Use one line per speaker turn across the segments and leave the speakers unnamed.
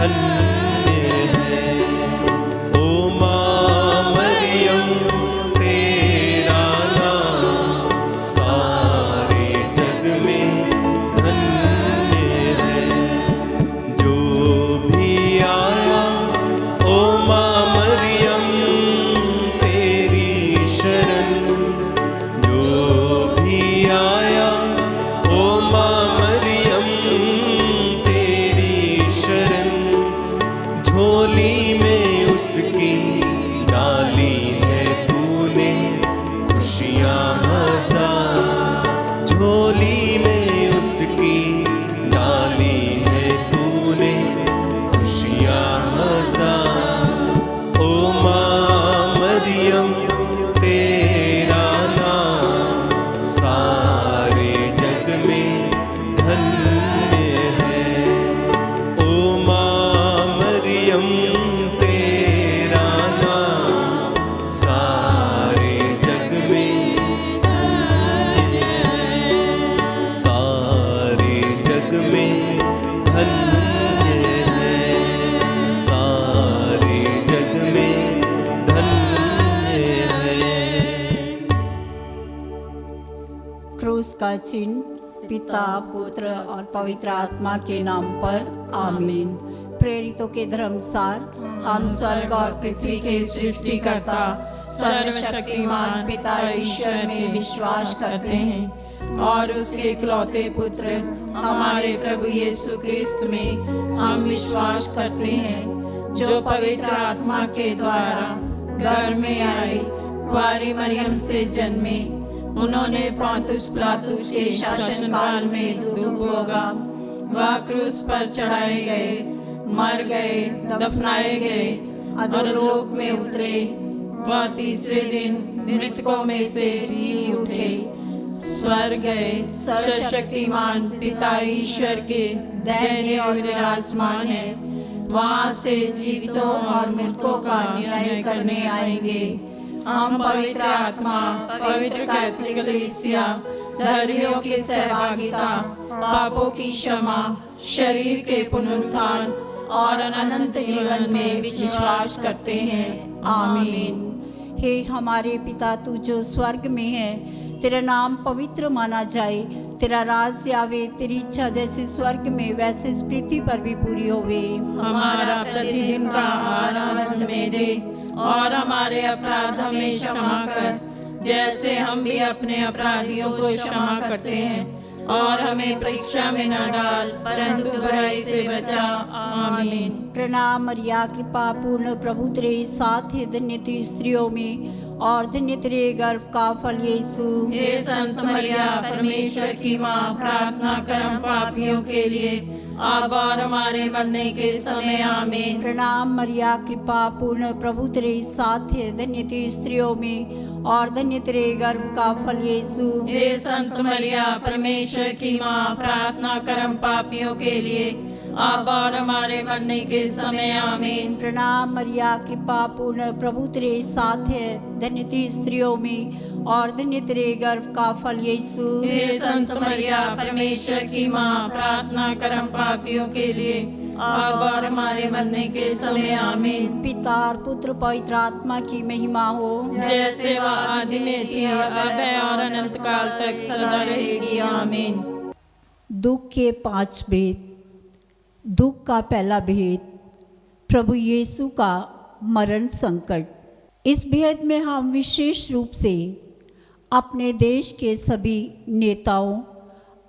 धन्य है। ओ माँ मरियम तेरा नाम सारे जग में धन्य है। जो भी आया ओ माँ मरियम तेरी शरण, जो भी आया ओ माँ मरियम तेरी शरण, झोली में उसकी डाली है तूने खुशियाँ हजार, झोली में उसकी डाली है तूने खुशियाँ हजार। ओ माँ मरियम तेरा नाम सारे जग में धन्य है। ओ माँ मरियम तेरा नाम सारे जग में धन्य है, सारे जग में धन्य है, सारे जग में धन्य है।
क्रूस का चिन्ह पिता पुत्र और पवित्र आत्मा के नाम पर आमीन। प्रेरितों के धर्मसार हम स्वर्ग और पृथ्वी के सृष्टिकर्ता सर्वशक्तिमान पिता ईश्वर में विश्वास करते हैं और उसके इकलौते पुत्र हमारे प्रभु यीशु क्रिस्त में हम विश्वास करते हैं, जो पवित्र आत्मा के द्वारा गर्भ में आए, कुंवारी मरियम से जन्मे, उन्होंने पोंतुस पिलातुस के शासनकाल में दुख भोगा, वह क्रूस पर चढ़ाए गए, मर गए, दफनाए गए, अधोलोक में उतरे, वह तीसरे दिन मृतकों में से जी उठे, स्वर्ग गए, सर्वशक्तिमान पिता ईश्वर के दाहिने और विराजमान है, वहां से जीवितों और मृतकों का न्याय करने आएंगे। हम पवित्र आत्मा, पवित्र कैथोलिक कलीसिया, धर्मियों की सहभागिता, पापों की क्षमा, शरीर के पुनरुत्थान और अनंत जीवन में विश्वास करते हैं। आमीन। हे हमारे पिता, तू जो स्वर्ग में है, तेरा नाम पवित्र माना जाए, तेरा राज आवे, तेरी इच्छा जैसे स्वर्ग में वैसे इस पृथ्वी पर भी पूरी होवे।
हमारा प्रतिदिन का आहार आज हमें दे और हमारे अपराध हमें क्षमा कर, जैसे हम भी अपने अपराधियों को क्षमा करते हैं, और हमें परीक्षा में न डाल परंतु बुराई से बचा। आमीन।
प्रणाम मरिया, कृपा पूर्ण प्रभु तेरे साथ है, धन्य तू स्त्रियों में और धन्य तेरे गर्भ का फल यीशु।
हे संत मरिया, परमेश्वर की माँ, प्रार्थना कर हम पापियों के लिए अब और हमारे मरने के समय। आमीन।
प्रणाम मरिया, कृपा पूर्ण प्रभु तेरे साथ है, धन्य तू स्त्रियों में और धन्य तेरे गर्भ का फल यीशु।
हे संत मरिया, परमेश्वर की माँ, प्रार्थना कर हम पापियों के लिए अब और हमारे मरने के समय। आमीन।
प्रणाम मरिया, कृपा पूर्ण प्रभु तेरे साथ है, धन्य तू स्त्रियों में और धन्य तेरे गर्भ का फल यीशु।
हे संत मरिया, परमेश्वर की माँ, प्रार्थना कर हम पापियों के लिए अब और हमारे मरने के समय। आमीन।
पिता और पुत्र पवित्र आत्मा की महिमा हो,
जैसे वह आदि में थी, अब है और अनंत काल तक सदा रहेगी। आमीन।
दुख के 5 भेद। दुख का पहला भेद, प्रभु यीशु का मरण संकट। इस भेद में हम विशेष रूप से अपने देश के सभी नेताओं,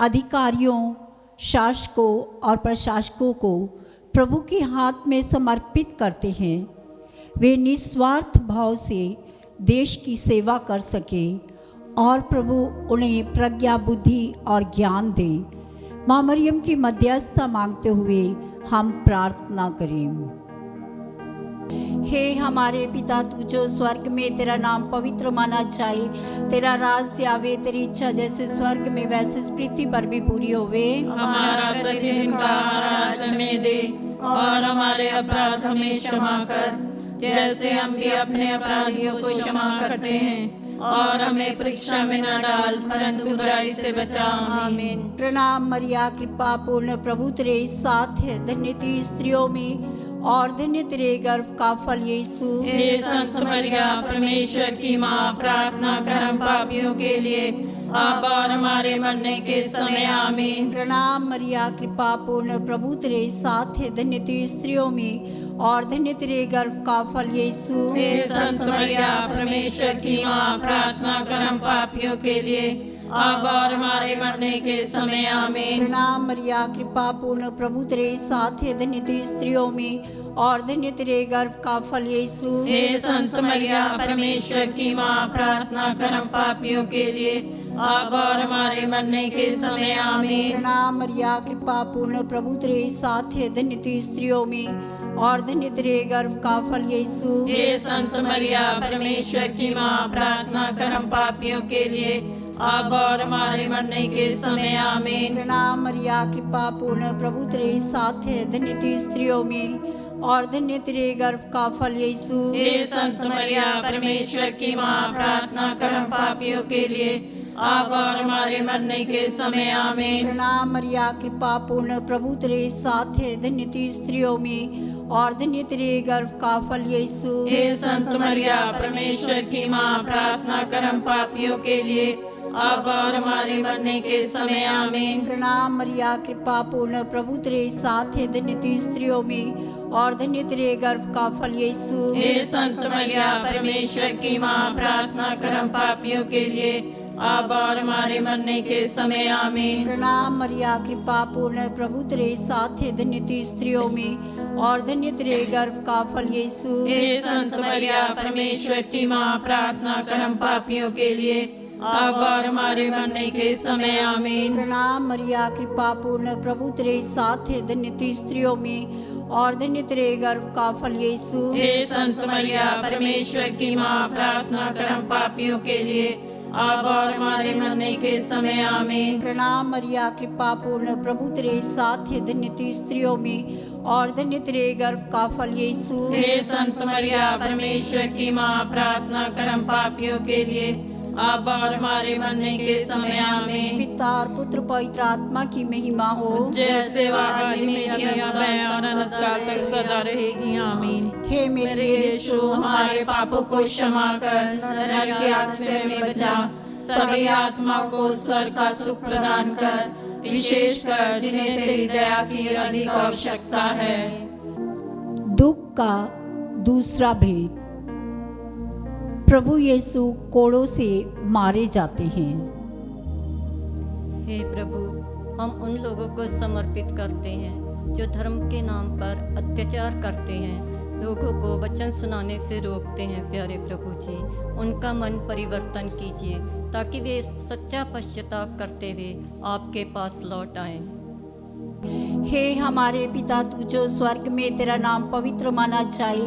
अधिकारियों, शासकों और प्रशासकों को प्रभु के हाथ में समर्पित करते हैं। वे निस्वार्थ भाव से देश की सेवा कर सके और प्रभु उन्हें प्रज्ञा, बुद्धि और ज्ञान दे। माँ मरियम की मध्यस्थता मांगते हुए हम प्रार्थना करें। हे हमारे पिता, तू जो स्वर्ग में, तेरा नाम पवित्र माना जाए, तेरा राज्य आवे, तेरी इच्छा जैसे स्वर्ग में वैसे इस पृथ्वी पर भी पूरी होवे।
हमारा प्रतिदिन का आहार आज हमें दे और हमारे अपराध हमें क्षमा कर, जैसे हम भी अपने अपराधियों को क्षमा करते हैं, और हमें परीक्षा में न डाल, परंतु बुराई से बचा। आमीन।
प्रणाम मरिया, कृपा पूर्ण, प्रभु तेरे साथ है, धन्य तू स्त्रियों में और धन्य तेरे गर्भ का फल यीशु।
हे संत मरिया, परमेश्वर की माँ, प्रार्थना कर हम पापियों के लिए, अब और हमारे मरने के समय। आमीन।
प्रणाम मरिया, कृपा पूर्ण, प्रभु तेरे साथ है, धन्य तू स्त्रियों में और धन्य तेरे गर्भ का फल यीशु।
हे संत मरिया, परमेश्वर की माँ, प्रार्थना कर हम पापियों के लिए, अब और हमारे मरने के समय। आमीन।
प्रणाम मरिया, कृपा पूर्ण, प्रभु तेरे साथ है, धन्य तू स्त्रियों में और धन्य तेरे गर्भ का फल यीशु।
हे संत मरिया, परमेश्वर की माँ, प्रार्थना कर हम पापियों के लिए, अब और हमारे मरने के समय। आमीन।
प्रणाम मरिया, कृपा पूर्ण, प्रभु तेरे साथ है, धन्य तू स्त्रियों में और धन्य तेरे गर्भ का फल यीशु।
हे संत मरिया, परमेश्वर की माँ, प्रार्थना कर हम पापियों के लिए, अब और हमारे मरने के समय। आमीन।
प्रणाम मरिया, कृपा पूर्ण, प्रभु तेरे साथ है, धन्य तू स्त्रियों में और धन्य तेरे गर्भ का फल यीशु।
हे संत मरिया, परमेश्वर की माँ, प्रार्थना कर हम पापियों के लिए, अब और हमारे मरने के समय। आमीन।
प्रणाम मरिया, कृपा पूर्ण, प्रभु तेरे साथ है, धन्य तू स्त्रियों में और धन्य तेरे गर्भ का फल यीशु।
हे संत मरिया, परमेश्वर की माँ, प्रार्थना कर हम पापियों के लिए, अब और हमारे मरने के समय। आमीन।
प्रणाम मरिया, कृपा पूर्ण, प्रभु तेरे साथ है, धन्य तू स्त्रियों में और धन्य तेरे गर्भ का फल यीशु।
हे संत मरिया, परमेश्वर की माँ, प्रार्थना कर हम पापियों के लिए, अब और हमारे मरने के समय। आमीन।
प्रणाम मरिया, कृपा पूर्ण, प्रभु तेरे साथ है, धन्य तू स्त्रियों में और धन्य तेरे गर्भ का फल यीशु।
हे संत मरिया, परमेश्वर की माँ, प्रार्थना कर हम पापियों के लिए, अब और हमारे मरने के समय। आमीन।
प्रणाम मरिया, कृपा पूर्ण, प्रभु तेरे साथ है, धन्य तू स्त्रियों में और धन्य तेरे गर्भ का फल यीशु।
हे संत मरिया, परमेश्वर की माँ, प्रार्थना कर हम पापियों के लिए, अब और हमारे मरने के समय। आमीन।
प्रणाम मरिया, कृपा पूर्ण, प्रभु तेरे साथ है, धन्य तू स्त्रियों में और धन्य तेरे गर्भ का फल यीशु।
हे संत मरिया, परमेश्वर की माँ, प्रार्थना कर हम पापियों के लिए, अब और हमारे मरने के समय। आमीन।
पिता और पुत्र पवित्र आत्मा की महिमा हो,
जैसे वादी में और अनंत काल तक सदा रहेगी। आमीन।
हे
मेरे यीशु, हमारे पापों को क्षमा कर, नरक की आग से हमें बचा, सभी आत्माओं को स्वर्ग का सुख प्रदान कर, विशेष कर जिन्हें तेरी दया की अधिक आवश्यकता है।
दुख का दूसरा भेद। प्रभु यीशु कोड़ों से मारे जाते हैं।
हे प्रभु, हम उन लोगों को समर्पित करते हैं जो धर्म के नाम पर अत्याचार करते हैं, लोगों को वचन सुनाने से रोकते हैं। प्यारे प्रभु जी, उनका मन परिवर्तन कीजिए ताकि वे सच्चा पश्चाताप करते हुए आपके पास लौट आएं।
हे हमारे पिता, तू जो स्वर्ग में, तेरा नाम पवित्र माना जाए,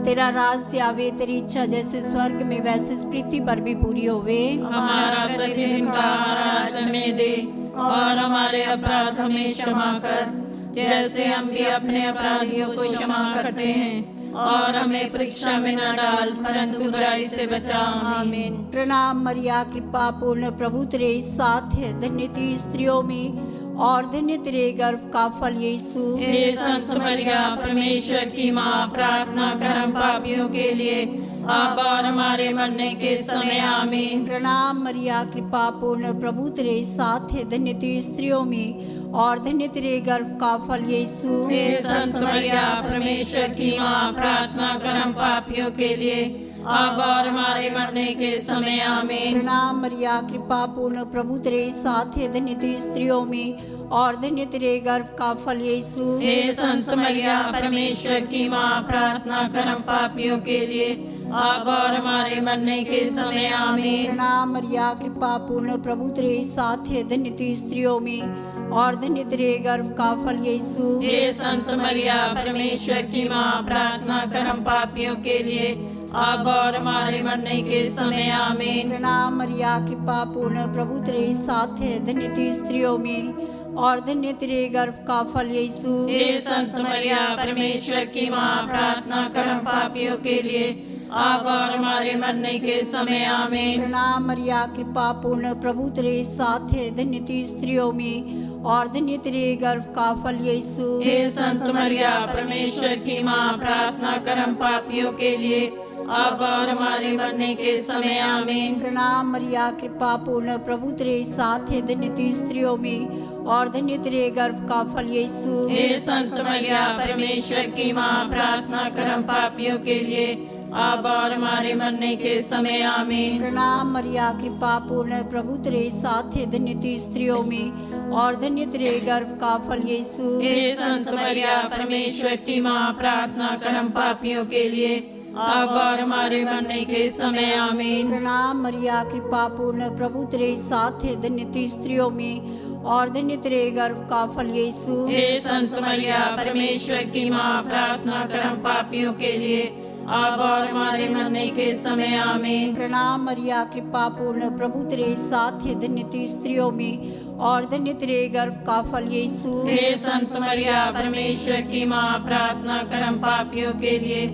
तेरा राज्य आवे, तेरी इच्छा जैसे स्वर्ग में वैसे इस पृथ्वी पर भी पूरी होवे।
हमारा प्रतिदिन का आहार आज हमें दे, और हमारे अपराध हमें क्षमा कर, जैसे हम भी अपने अपराधियों को क्षमा करते हैं, और हमें परीक्षा में न डाल, परंतु बुराई से बचा। आमीन।
प्रणाम मरिया, कृपा पूर्ण, प्रभु तेरे साथ है, धन्य तू स्त्रियों में और धन्य तेरे गर्भ का फल यीशु।
हे संत मरिया, परमेश्वर की माँ, प्रार्थना कर हम पापियों के लिए, अब और हमारे मरने के समय। आमीन।
प्रणाम मरिया, कृपा पूर्ण, प्रभु तेरे साथ है, धन्य तू स्त्रियों में और धन्य तेरे गर्भ का फल यीशु।
हे संत मरिया, परमेश्वर की माँ, प्रार्थना कर हम पापियों के लिए, अब और हमारे मरने के समय। आमीन।
प्रणाम मरिया, कृपा पूर्ण, प्रभु तेरे साथ है, धन्य तू स्त्रियों में और धन्य तेरे गर्भ का फल यीशु।
हे संत मरिया, परमेश्वर की माँ, प्रार्थना कर हम पापियों के लिए, अब और हमारे मरने के समय। आमीन।
प्रणाम मरिया, कृपा पूर्ण, प्रभु तेरे साथ है, धन्य तू स्त्रियों में और धन्य तेरे गर्भ का फल यीशु।
हे संत मरिया, परमेश्वर की माँ, प्रार्थना कर हम पापियों के लिए, अब और हमारे मरने के समय। आमीन।
प्रणाम मरिया, कृपा पूर्ण, प्रभु तेरे साथ है, धन्य तू स्त्रियों में और धन्य तेरे गर्भ का फल यीशु।
हे संत मरिया, परमेश्वर की माँ, प्रार्थना कर हम पापियों के लिए, अब और हमारे मरने के समय आमीन।
प्रणाम मरिया कृपा पूर्ण प्रभु तेरे साथ है, धन्य तू स्त्रियों में और धन्य तेरे गर्भ का फल यीशु।
हे संत मरिया परमेश्वर की माँ, प्रार्थना कर हम पापियों के लिए अब और हमारे मरने के समय आमीन।
प्रणाम मरिया कृपा पूर्ण प्रभु तेरे साथ है, धन्य तू स्त्रियों में और धन्य तेरे गर्भ का फल यीशु।
हे संत मरिया परमेश्वर की माँ, प्रार्थना कर हम पापियों के लिए अब और हमारे मरने के समय आमीन।
प्रणाम मरिया कृपा पूर्ण प्रभु तेरे साथ है, धन्य तू स्त्रियों में और धन्य तेरे गर्भ का फल यीशु।
हे संत मरिया परमेश्वर की माँ, प्रार्थना कर हम पापियों के लिए अब और हमारे मरने के समय आमीन।
प्रणाम मरिया कृपा पूर्ण प्रभु तेरे साथ है, धन्य तू स्त्रियों में और धन्य तेरे गर्भ का फल यीशु।
हे संत मरिया परमेश्वर की माँ, प्रार्थना कर हम पापियों के लिए अब और हमारे मरने के समय आमीन।
प्रणाम मरिया कृपा पूर्ण प्रभु तेरे साथ है, धन्य तू स्त्रियों में और धन्य तेरे गर्भ का फल यीशु।
हे संत मरिया परमेश्वर की माँ, प्रार्थना कर हम पापियों के लिए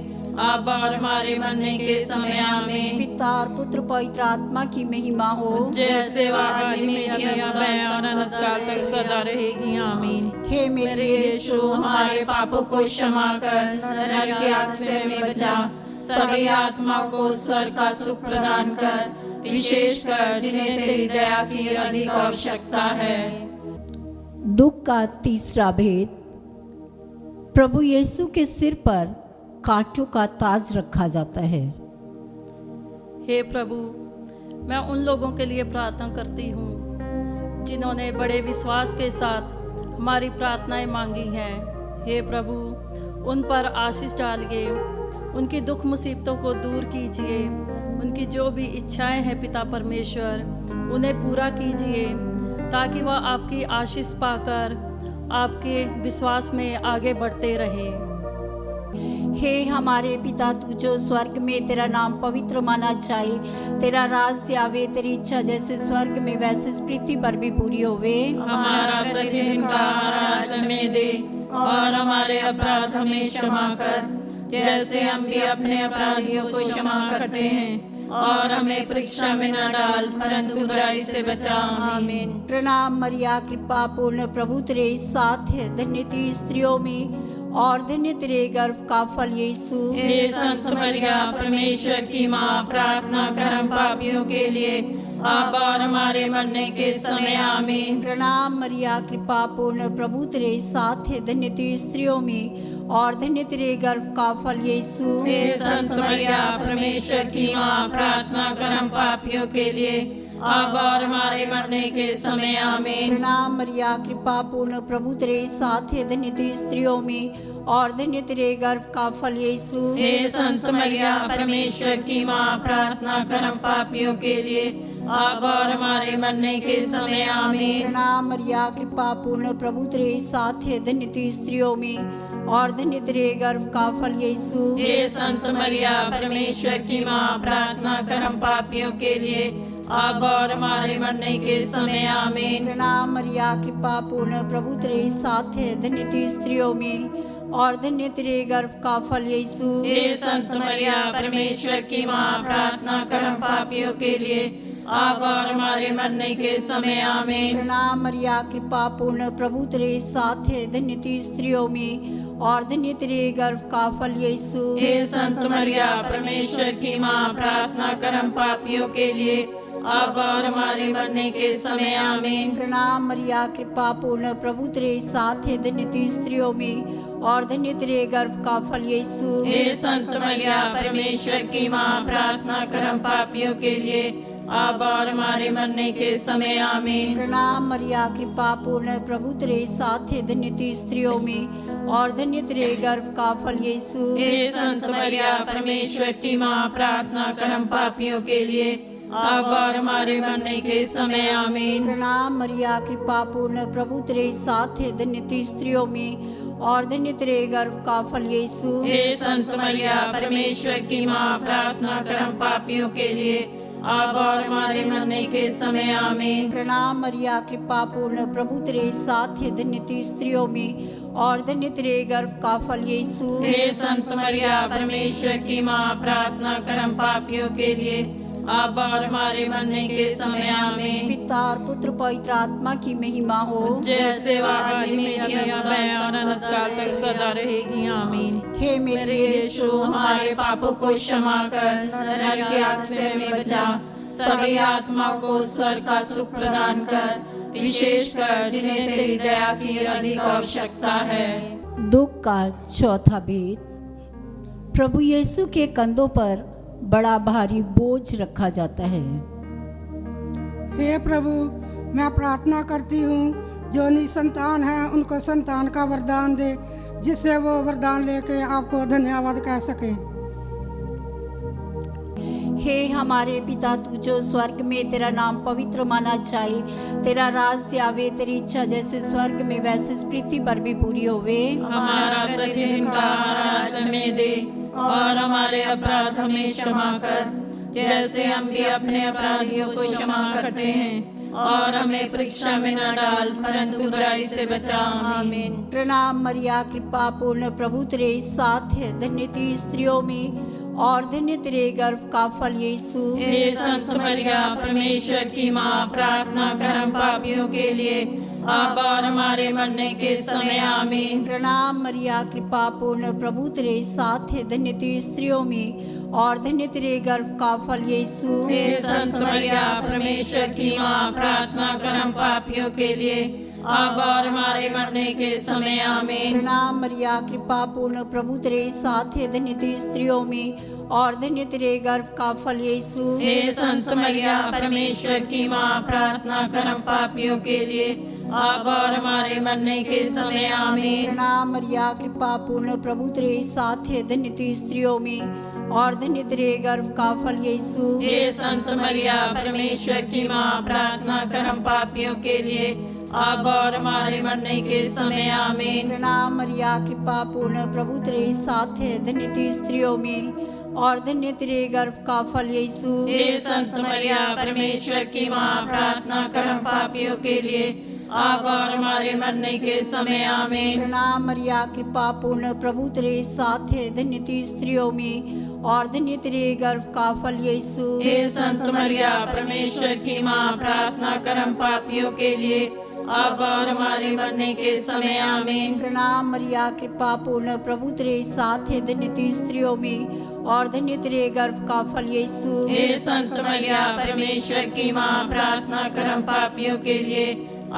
अब और हमारे मरने के समय आमीन।
पिता और पुत्र पवित्र आत्मा की महिमा हो,
जैसे वह आदि में थी, अब है और अनंत काल तक सदा रहेगी आमीन।
हे
मेरे यीशु, हमारे पापों को क्षमा कर, नरक की आग से हमें बचा, सभी आत्माओं को स्वर्ग का सुख प्रदान कर, विशेष कर जिन्हें तेरी दया की अधिक आवश्यकता है।
दुख का तीसरा भेद। प्रभु यीशु के सिर पर कांटों का ताज रखा जाता है।
हे प्रभु, मैं उन लोगों के लिए प्रार्थना करती हूँ जिन्होंने बड़े विश्वास के साथ हमारी प्रार्थनाएं मांगी हैं। हे प्रभु, उन पर आशीष डालिए, उनकी दुख मुसीबतों को दूर कीजिए, उनकी जो भी इच्छाएं हैं पिता परमेश्वर उन्हें पूरा कीजिए, ताकि वह आपकी आशीष पाकर आपके विश्वास में आगे बढ़ते रहें।
हे हमारे पिता, तू जो स्वर्ग में, तेरा नाम पवित्र माना जाए, तेरा राज्य आवे, तेरी इच्छा जैसे स्वर्ग में वैसे इस पृथ्वी पर भी पूरी होवे।
हमारा प्रतिदिन का आहार आज हमें दे और हमारे अपराध हमें क्षमा कर, जैसे हम भी अपने अपराधियों को क्षमा करते हैं, और हमें परीक्षा में न डाल परंतु बुराई से बचा। आमीन।
प्रणाम मरिया कृपा पूर्ण प्रभु तेरे साथ है, धन्य तू स्त्रियों में और धन्य तेरे गर्भ का फल यीशु।
हे संत मरिया परमेश्वर की माँ, प्रार्थना कर हम पापियों के लिए अब और हमारे मरने के समय आमीन।
प्रणाम मरिया कृपा पूर्ण प्रभु तेरे साथ है, धन्य तू स्त्रियों में और धन्य तेरे गर्भ का फल यीशु।
हे संत मरिया परमेश्वर की माँ, प्रार्थना कर हम पापियों के लिए अब और हमारे मरने के समय आमीन।
प्रणाम मरिया कृपा पूर्ण प्रभु तेरे साथ है, धन्य तू स्त्रियों में और धन्य तेरे गर्भ का फल यीशु।
हे संत मरिया परमेश्वर की माँ, प्रार्थना कर हम पापियों के लिए अब और हमारे मरने के समय आमीन।
प्रणाम मरिया कृपा पूर्ण प्रभु तेरे साथ है, धन्य तू स्त्रियों में और धन्य तेरे गर्भ का फल यीशु।
हे संत मरिया परमेश्वर की माँ, प्रार्थना कर हम पापियों के लिए अब और हमारे मरने के समय आमीन।
प्रणाम मरिया कृपा पूर्ण प्रभु तेरे साथ है, धन्य तू स्त्रियों में और धन्य तेरे गर्भ का फल यीशु।
हे संत मरिया परमेश्वर की माँ, प्रार्थना कर हम पापियों के लिए अब और हमारे मरने के समय आमीन।
प्रणाम मरिया कृपा पूर्ण प्रभु तेरे साथ है, धन्य तू स्त्रियों में और धन्य तेरे गर्भ का फल यीशु।
हे संत मरिया परमेश्वर की माँ, प्रार्थना कर हम पापियों के लिए अब और हमारे मरने के समय आमीन।
प्रणाम मरिया कृपा पूर्ण प्रभु तेरे साथ है, धन्य तू स्त्रियों में और धन्य तेरे गर्भ का फल यीशु।
हे संत मरिया परमेश्वर की माँ, प्रार्थना कर हम पापियों के लिए अब और हमारे मरने के समय आमीन।
प्रणाम मरिया कृपा पूर्ण प्रभु तेरे साथ है, धन्य तू स्त्रियों में और धन्य तेरे गर्भ का फल यीशु।
हे संत मरिया परमेश्वर की माँ, प्रार्थना कर हम पापियों के लिए अब और हमारे मरने के समय आमीन।
प्रणाम मरिया कृपा पूर्ण प्रभु तेरे साथ है, धन्य तू स्त्रियों में और धन्य तेरे गर्भ का फल यीशु।
हे संत मरिया परमेश्वर की माँ, प्रार्थना कर हम पापियों के लिए अब और हमारे मरने के समय आमीन।
प्रणाम मरिया, कृपा पूर्ण, प्रभु तेरे साथ है, धन्य तू स्त्रियों में और धन्य तेरे गर्भ का फल यीशु।
हे संत मरिया, परमेश्वर की माँ, प्रार्थना कर हम पापियों के लिए, अब और हमारे मरने के समय आमीन।
पिता और पुत्र पवित्र आत्मा की महिमा हो,
जैसे वह आदि में थी, अब है और अनंत काल तक सदा रहेगी आमीन।
हे
मेरे यीशु, हमारे पापों को क्षमा कर, नरक की आग से हमें बचा, सभी आत्माओं को स्वर्ग का सुख प्रदान कर, विशेषकर जिन्हें तेरी दया की अधिक आवश्यकता है।
दुख का चौथा भेद। प्रभु यीशु के कंधों पर बड़ा भारी बोझ रखा जाता है।
हे प्रभु, मैं प्रार्थना करती हूँ जो निसंतान हैं उनको संतान का वरदान दे, जिससे वो वरदान लेके आपको धन्यवाद कह सकें।
हे हमारे पिता, तू जो स्वर्ग में, तेरा नाम पवित्र माना जाए, तेरा राज्य आवे, तेरी इच्छा जैसे स्वर्ग में वैसे इस पृथ्वी पर भी पूरी होवे।
हमारा प्रतिदिन का आहार आज हमें दे, और हमारे अपराध हमें क्षमा कर, जैसे हम भी अपने अपराधियों को क्षमा करते हैं, और हमें परीक्षा में न डाल, परंतु बुराई से बचा। आमीन।
प्रणाम मरिया, कृपा पूर्ण, प्रभु तेरे साथ है, धन्य तू स्त्रियों में और धन्य तेरे गर्भ का फल यीशु।
हे संत मरिया, परमेश्वर की माँ, प्रार्थना कर हम पापियों के लिए, अब और हमारे मरने के समय आमीन।
प्रणाम मरिया, कृपा पूर्ण, प्रभु तेरे साथ है, धन्य तू स्त्रियों में और धन्य तेरे गर्भ का फल यीशु।
हे संत मरिया, परमेश्वर की माँ, प्रार्थना कर हम पापियों के लिए, अब और हमारे मरने के समय आमीन।
प्रणाम मरिया, कृपा पूर्ण, प्रभु तेरे साथ है, धन्य तू स्त्रियों में और धन्य तेरे गर्भ का फल यीशु।
हे संत मरिया, परमेश्वर की माँ, प्रार्थना कर हम पापियों के लिए, अब और हमारे मरने के समय आमीन।
प्रणाम मरिया, कृपा पूर्ण, प्रभु तेरे साथ है, धन्य तू स्त्रियों में और धन्य तेरे गर्भ का फल यीशु।
हे संत मरिया, परमेश्वर की माँ, प्रार्थना कर हम पापियों के लिए, अब और हमारे मरने के समय आमीन।
प्रणाम मरिया, कृपा पूर्ण, प्रभु तेरे साथ है, धन्य तू स्त्रियों में और धन्य तेरे गर्भ का फल यीशु।
हे संत मरिया, परमेश्वर की माँ, प्रार्थना कर हम पापियों के लिए, अब और हमारे मरने के समय आमीन।
प्रणाम मरिया, कृपा पूर्ण, प्रभु तेरे साथ है, धन्य तू स्त्रियों में और धन्य तेरे गर्भ का फल यीशु।
हे संत मरिया, परमेश्वर की माँ, प्रार्थना कर हम पापियों के लिए, अब और हमारे मरने के समय आमीन।
प्रणाम मरिया, कृपा पूर्ण, प्रभु तेरे साथ है, धन्य तू स्त्रियों में और धन्य तेरे गर्भ का फल यीशु।
हे संत मरिया, परमेश्वर की माँ, प्रार्थना कर हम पापियों के लिए,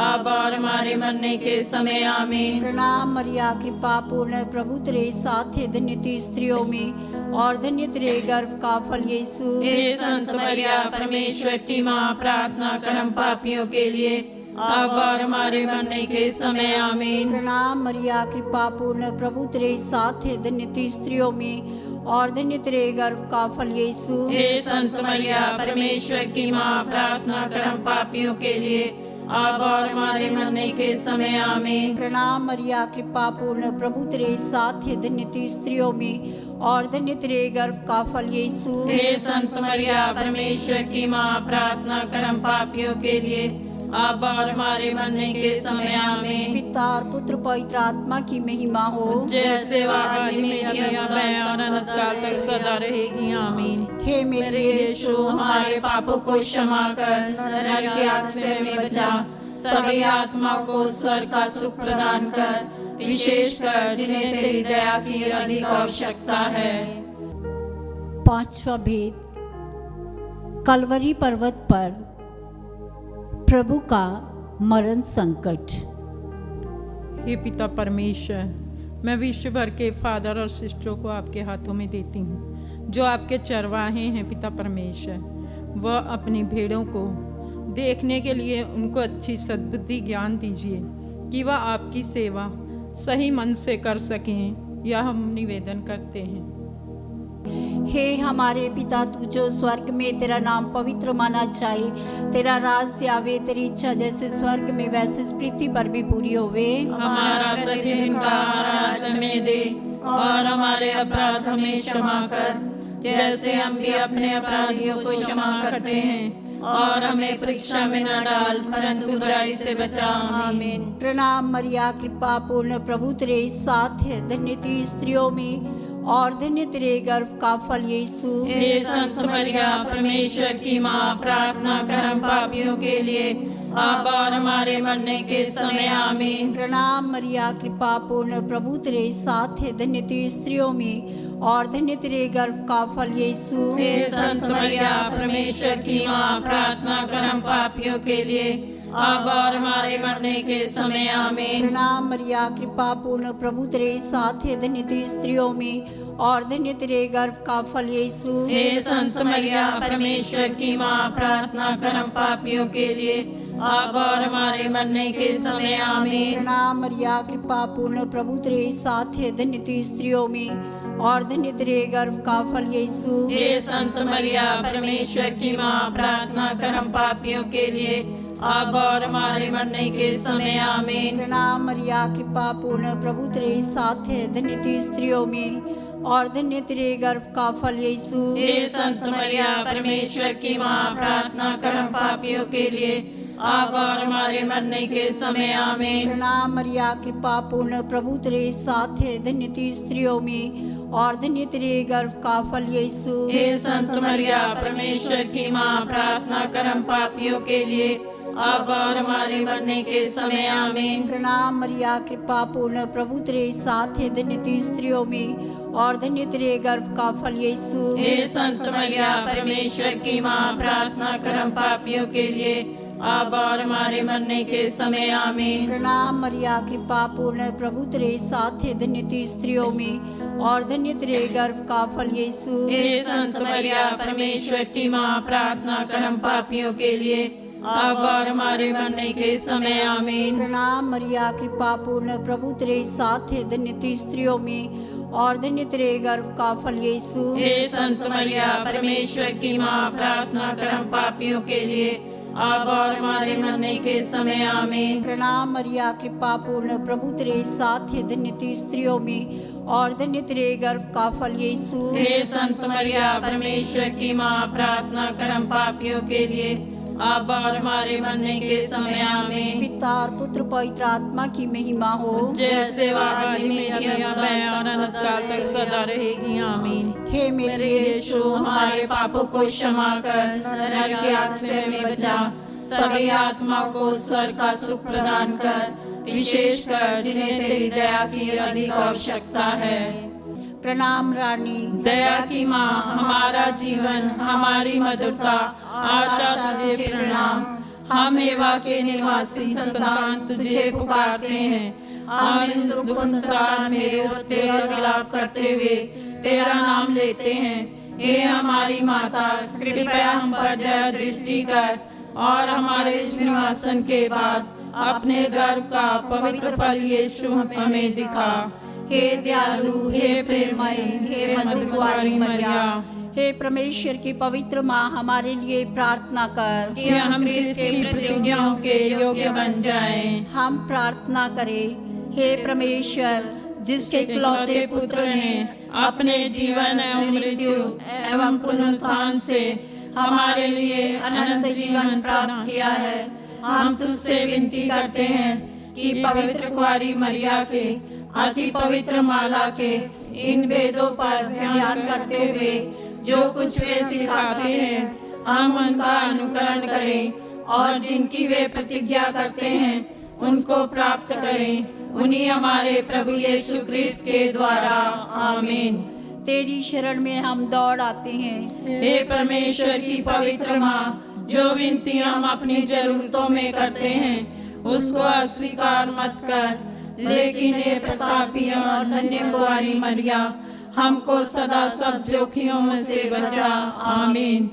अब और हमारे मरने के समय आमीन।
प्रणाम मरिया, कृपा पूर्ण, प्रभु तेरे साथ है, धन्य तू स्त्रियों में और धन्य तेरे गर्भ का फल यीशु।
हे संत मरिया, परमेश्वर की माँ, प्रार्थना कर हम पापियों के लिए, अब और हमारे मरने के समय आमीन।
प्रणाम मरिया, कृपा पूर्ण, प्रभु तेरे साथ है, धन्य तू स्त्रियों में और धन्य तेरे गर्भ का फल यीशु।
हे संत मरिया, परमेश्वर की माँ, प्रार्थना कर हम पापियों के लिए, अब और हमारे मरने के समय आमीन।
प्रणाम मरिया, कृपा पूर्ण, प्रभु तेरे साथ है, धन्य तू स्त्रियों में और धन्य तेरे गर्भ का फल यीशु।
हे संत मरिया, परमेश्वर की माँ, प्रार्थना कर हम पापियों के लिए, अब और हमारे मरने के समय आमीन।
पिता और पुत्र पवित्र आत्मा की महिमा हो,
जैसे वह आदि में थी, अब है और अनंत काल तक सदा रहेगी आमीन।
हे
मेरे यीशु, हमारे पापों को क्षमा कर, नरक की आग से हमें बचा, सभी आत्माओं को स्वर्ग का सुख प्रदान कर, विशेषकर जिन्हें तेरी दया की अधिक आवश्यकता है।
पांचवा भेद। कलवरी पर्वत पर प्रभु का मरण संकट।
हे पिता परमेश्वर, मैं विश्व भर के फादर और सिस्टरों को आपके हाथों में देती हूँ, जो आपके चरवाहे हैं। पिता परमेश्वर, वह अपनी भेड़ों को देखने के लिए उनको अच्छी सद्बुद्धि ज्ञान दीजिए कि वह आपकी सेवा सही मन से कर सकें। यह हम निवेदन करते हैं।
हे हमारे पिता, तू जो स्वर्ग में, तेरा नाम पवित्र माना जाए, तेरा राज्य आवे, तेरी इच्छा जैसे स्वर्ग में वैसे इस पृथ्वी पर भी पूरी होवे।
हमारा प्रतिदिन का आहार आज हमें दे, और हमारे अपराध हमें क्षमा कर, जैसे हम भी अपने अपराधियों को क्षमा करते हैं। और हमें परीक्षा में न डाल, परंतु बुराई से बचा। आमीन।
प्रणाम मरिया, कृपा पूर्ण, प्रभु तेरे साथ है, धन्य तू स्त्रियों में और धन्य तेरे गर्भ का फल यीशु।
हे संत मरिया, परमेश्वर की माँ, प्रार्थना कर हम पापियों के लिए, अब और हमारे मरने के समय। आमीन।
प्रणाम मरिया, कृपा पूर्ण, प्रभु तेरे साथ है, धन्य तू स्त्रियों में और धन्य तेरे गर्भ का फल यीशु।
हे संत मरिया, परमेश्वर की माँ, प्रार्थना कर हम पापियों के लिए, अब और हमारे मरने के समय। आमीन।
प्रणाम मरिया, कृपा पूर्ण, प्रभु तेरे साथ है, धन्य तू स्त्रियों में और धन्य तेरे गर्भ का फल यीशु।
हे संत मरिया, परमेश्वर की माँ, प्रार्थना कर हम पापियों के लिए, अब और हमारे मरने के समय। आमीन।
प्रणाम मरिया, कृपा पूर्ण, प्रभु तेरे साथ है, धन्य तू स्त्रियों में और धन्य तेरे गर्भ का फल यीशु।
हे संत मरिया, परमेश्वर की माँ, प्रार्थना कर हम पापियों के लिए, अब और हमारे मरने के समय। आमीन।
प्रणाम मरिया, कृपा पूर्ण, प्रभु तेरे साथ है, धन्य तू स्त्रियों में और धन्य तेरे गर्भ का फल यीशु।
हे संत मरिया, परमेश्वर की माँ, प्रार्थना कर हम पापियों के लिए, अब और हमारे मरने के समय। आमीन।
प्रणाम मरिया, कृपा पूर्ण, प्रभु तेरे साथ है, धन्य तू स्त्रियों में और धन्य तेरे गर्भ का फल यीशु।
हे संत मरिया, परमेश्वर की माँ, प्रार्थना कर हम पापियों के लिए, अब और हमारे मरने के समय। आमीन।
प्रणाम मरिया, कृपा पूर्ण, प्रभु तेरे साथ है, धन्य तू स्त्रियों में और धन्य तेरे गर्भ का फल यीशु।
हे संत मरिया, परमेश्वर की माँ, प्रार्थना कर हम पापियों के लिए, अब और हमारे मरने के समय। आमीन।
प्रणाम मरिया, कृपा पूर्ण, प्रभु तेरे साथ है, धन्य तू स्त्रियों में और धन्य तेरे गर्भ का फल यीशु।
हे संत मरिया, परमेश्वर की माँ, प्रार्थना कर हम पापियों के लिए, अब और हमारे मरने के समय। आमीन।
प्रणाम मरिया, कृपा पूर्ण, प्रभु तेरे साथ है, धन्य तू स्त्रियों में और धन्य तेरे गर्भ का फल यीशु।
हे संत मरिया, परमेश्वर की माँ, प्रार्थना कर हम पापियों के लिए, अब और हमारे मरने के समय। आमीन।
प्रणाम मरिया, कृपा पूर्ण, प्रभु तेरे साथ है, धन्य तू स्त्रियों में और धन्य तेरे गर्भ का फल यीशु।
हे संत मरिया, परमेश्वर की माँ, प्रार्थना कर हम पापियों के लिए, अब और हमारे मरने के समय। आमीन।
पिता और पुत्र पवित्र आत्मा की महिमा हो,
जैसे वह आदि में थी, अब है
और अनंत काल तक सदा रहेगी। आमीन।
हे
मेरे यीशु, हमारे पापों को क्षमा कर, नरक की आग से हमें बचा, सभी आत्माओं को स्वर्ग का सुख प्रदान कर, विशेष कर जिन्हें तेरी दया की अधिक आवश्यकता है।
प्रणाम रानी,
दया की माँ, हमारा जीवन, हमारी मधुरता, आशा तुझे प्रणाम। हम एवा के निवासी संतान तुझे पुकारते हैं। हम इस दुख संसार में रोते और विलाप करते हुए तेरा नाम लेते हैं। हे हमारी माता, कृपया हम पर दया दृष्टि कर और हमारे सिंहासन के बाद अपने गर्भ का पवित्र फल यीशु हमें दिखा।
हे दयालु, हे प्रेममय, हे मधुकुमारी मरिया, हे परमेश्वर की पवित्र माँ, हमारे लिए प्रार्थना कर
कि हम क्रिस्त की प्रतिज्ञाओं के योग्य बन जाएं।
हम प्रार्थना करें। हे परमेश्वर, जिसके इकलौते पुत्र ने
अपने जीवन एवं मृत्यु एवं पुनरुत्थान से हमारे लिए अनंत जीवन प्राप्त किया है, हम तुझसे विनती करते हैं कि पवित्र कुंवारी मरिया के अति पवित्र माला के इन वेदों पर ध्यान करते हुए जो कुछ वे सिखाते हैं, हम उनका अनुकरण करें और जिनकी वे प्रतिज्ञा करते हैं उनको प्राप्त करें। उन्हीं हमारे प्रभु यीशु क्रिस्त के द्वारा। आमीन।
तेरी शरण में हम दौड़ आते हैं।
हे परमेश्वर की पवित्र माँ, जो विनती हम अपनी जरूरतों में करते हैं उसको अस्वीकार मत कर, लेकिन हे प्रतापी और धन्य कुंवारी मरिया, हमको सदा सब जोखिमों से बचा। आमीन।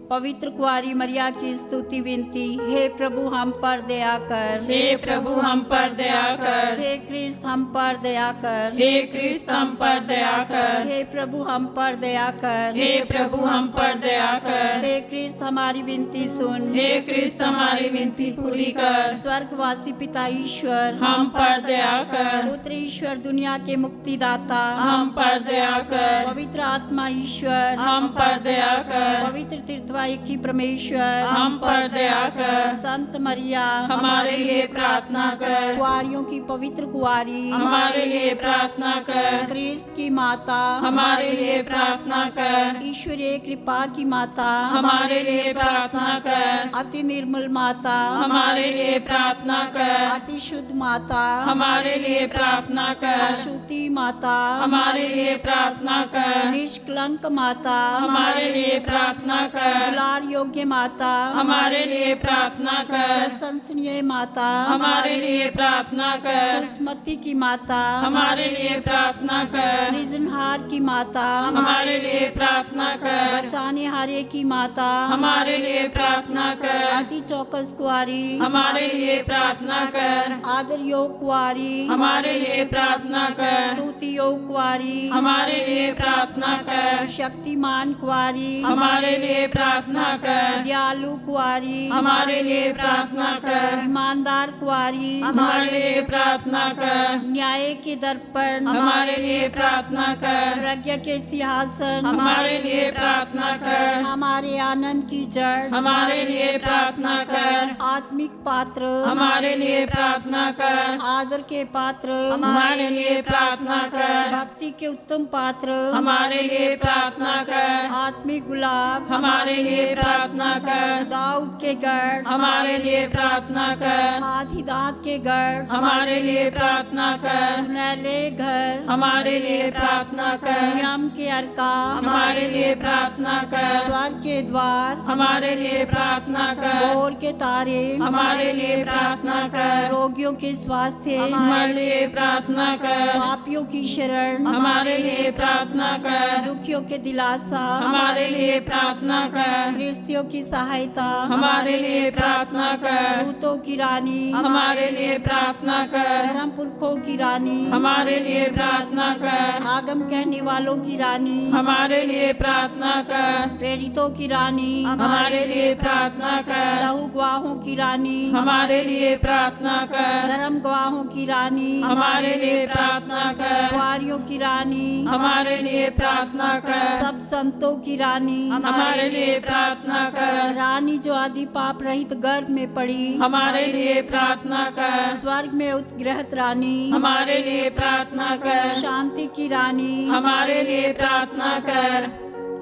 पवित्र कुआरी मरिया की स्तुति विनती। हे प्रभु हम पर दया कर।
हे प्रभु हम पर दया कर।
हे क्रिस्त हम पर दया कर।
हे क्रिस्त हम पर दया कर।
हे प्रभु हम पर दया कर।
हे प्रभु हम पर दया कर।
हे क्रिस्त हमारी विनती सुन।
हे क्रिस्त हमारी विनती पूरी कर।
स्वर्गवासी पिता ईश्वर
हम पर दया कर।
पुत्र ईश्वर दुनिया के मुक्तिदाता
हम पर दया कर।
पवित्र आत्मा ईश्वर
हम पर दया कर।
पवित्र तीर्थवा एक ही परमेश्वर
हम पर दया कर।
संत मरिया
हमारे लिए प्रार्थना कर।
कुआरियों की पवित्र कुआरी
हमारे लिए प्रार्थना कर।
क्रिस्त की माता
हमारे लिए प्रार्थना कर।
ईश्वरीय कृपा की माता
हमारे लिए प्रार्थना कर।
अति निर्मल माता
हमारे लिए प्रार्थना कर।
अति शुद्ध माता
हमारे लिए प्रार्थना कर।
अशुद्धि माता
हमारे लिए प्रार्थना कर।
निष्कलंक माता
हमारे लिए प्रार्थना कर।
दुलार योग्य माता
हमारे लिए प्रार्थना कर।
प्रशंसनीय माता
हमारे लिए प्रार्थना कर।
सुस्मति की माता
हमारे लिए प्रार्थना कर।
सृजनहार की माता
हमारे लिए प्रार्थना कर।
बचाने हारे की माता
हमारे लिए प्रार्थना कर।
अति चौकस कुआरी
हमारे लिए प्रार्थना कर।
आदर योग कुआरी
हमारे लिए प्रार्थना कर।
स्तुति योग कुआरी
हमारे लिए प्रार्थना कर।
शक्तिमान कुआरी
हमारे लिए प्रार्थना कर।
दयालु कुआरी
हमारे लिए प्रार्थना कर।
ईमानदार कुआरी
हमारे लिए प्रार्थना कर।
न्याय के दर्पण
हमारे लिए प्रार्थना कर।
प्रज्ञा के सिंहासन
हमारे लिए प्रार्थना कर।
हमारे आनंद की जड़
हमारे लिए प्रार्थना कर।
आत्मिक पात्र
हमारे लिए प्रार्थना कर।
आदर के पात्र
हमारे लिए प्रार्थना कर।
भक्ति के उत्तम पात्र
हमारे लिए प्रार्थना कर।
आत्मिक गुलाब
हमारे लिए प्रार्थना कर।
दाऊद के गढ़
हमारे लिए प्रार्थना कर।
हाथी दांत के गढ़
हमारे लिए प्रार्थना कर।
सुनहले घर
हमारे लिए प्रार्थना कर।
यम के अर्का
हमारे लिए प्रार्थना कर।
स्वर्ग के द्वार
हमारे लिए प्रार्थना कर।
भोर के तारे
हमारे लिए प्रार्थना कर।
रोगियों के स्वास्थ्य
हमारे लिए प्रार्थना कर।
पापियों की शरण
हमारे लिए प्रार्थना कर।
दुखियों के दिलासा
हमारे लिए प्रार्थना कर।
गृहस्थियों की सहायता
हमारे लिए प्रार्थना कर।
दूतों की रानी
हमारे लिए प्रार्थना कर।
धर्म पुरखों की रानी
हमारे लिए प्रार्थना कर।
आगम कहने वालों की रानी
हमारे लिए प्रार्थना कर।
प्रेरितों की रानी
हमारे लिए प्रार्थना कर।
लहू गवाहों की रानी
हमारे लिए प्रार्थना कर।
धर्म गवाहों की रानी
हमारे लिए प्रार्थना कर।
कुआरियों की रानी
हमारे लिए प्रार्थना कर।
सब संतों की रानी
हमारे लिए प्रार्थना कर।
रानी जो आदि पाप रहित गर्भ में पड़ी
हमारे लिए प्रार्थना कर।
स्वर्ग में उत्ग्रहित रानी
हमारे लिए प्रार्थना कर।
शांति की रानी
हमारे लिए प्रार्थना कर।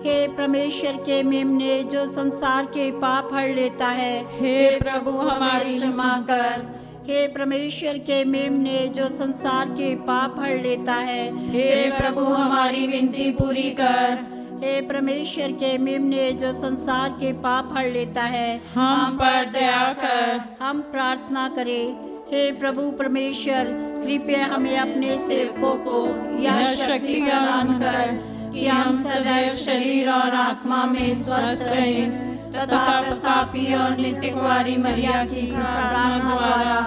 हे परमेश्वर के मेमने जो संसार के पाप हर लेता है,
हे प्रभु हमारी क्षमा कर।
हे परमेश्वर के मेमने जो संसार के पाप हर लेता है,
हे प्रभु हमारी विनती पूरी कर।
हे परमेश्वर के मेमने जो संसार के पाप हर लेता है,
हम पर दया कर।
हम प्रार्थना करें। हे प्रभु परमेश्वर कृपया हमें अपने सेवकों को यह शक्ति प्रदान कर
कि हम सदैव शरीर और आत्मा में स्वस्थ रहें तथा प्रतापी और नित्य कुंवारी मरिया की प्रार्थना द्वारा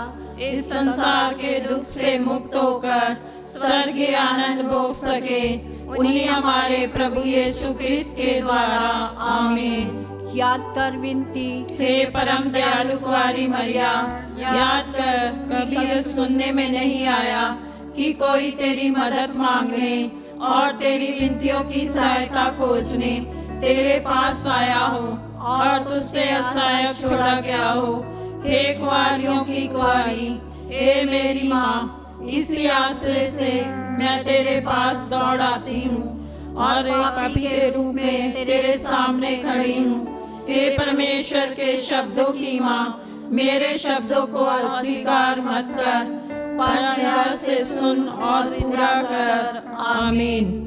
इस संसार के दुख से मुक्त होकर स्वर्गीय आनंद भोग सके। उन्हीं हमारे प्रभु यीशु क्रिस्त के द्वारा आमीन।
याद कर विनती।
हे परम दयालु कुंवारी मरिया, याद कर कभी यह सुनने में नहीं आया कि कोई तेरी मदद मांगने और तेरी विनतियों की सहायता खोजने तेरे पास आया हो और तुझसे असहाय छोड़ा गया हो। हे कुंवारियों की कुंवारी, हे मेरी माँ, इसी आश्रय से मैं तेरे पास दौड़ आती हूँ और एक पापी के रूप में तेरे सामने खड़ी हूँ। हे परमेश्वर के शब्दों की माँ, मेरे शब्दों को अस्वीकार मत कर, पर दया से सुन और पूरा कर। आमीन।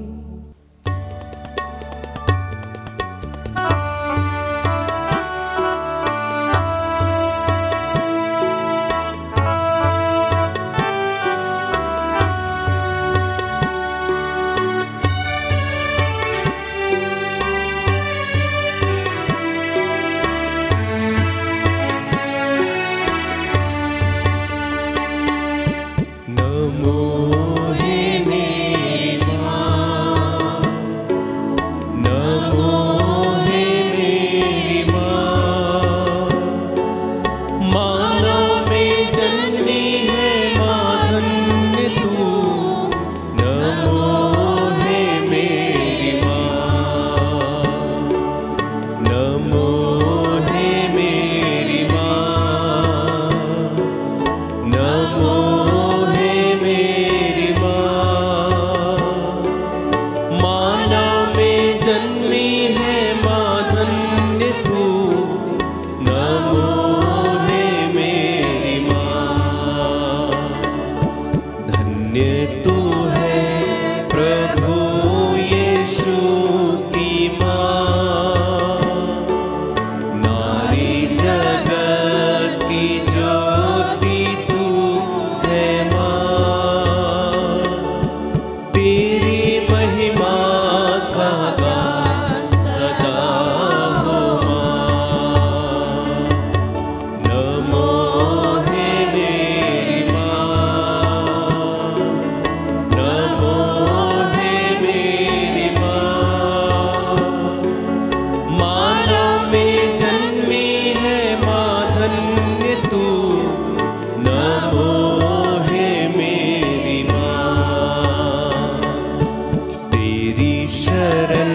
तेरी शरण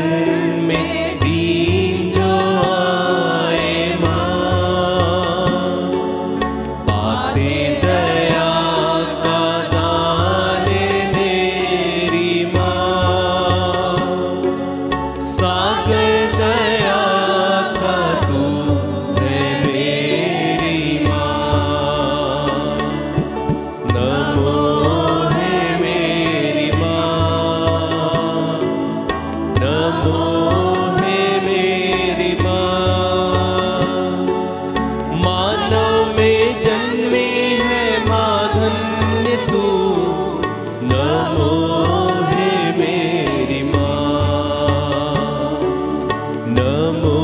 में दीन जो आए माँ, पाते दया का दान मेरी माँ। सागर दया का तू है मेरी माँ। नमो है मेरी माँ, नमो है मेरी माँ। मानव में जन्मी है माँ धन्य तू। नमो है मेरी माँ, नमो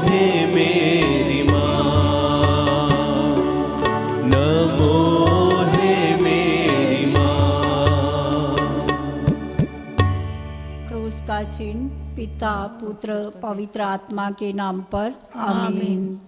है मेरी माँ, नमो है मेरी माँ।
क्रूस का चिन्ह पिता पुत्र पवित्र आत्मा के नाम पर आमीन।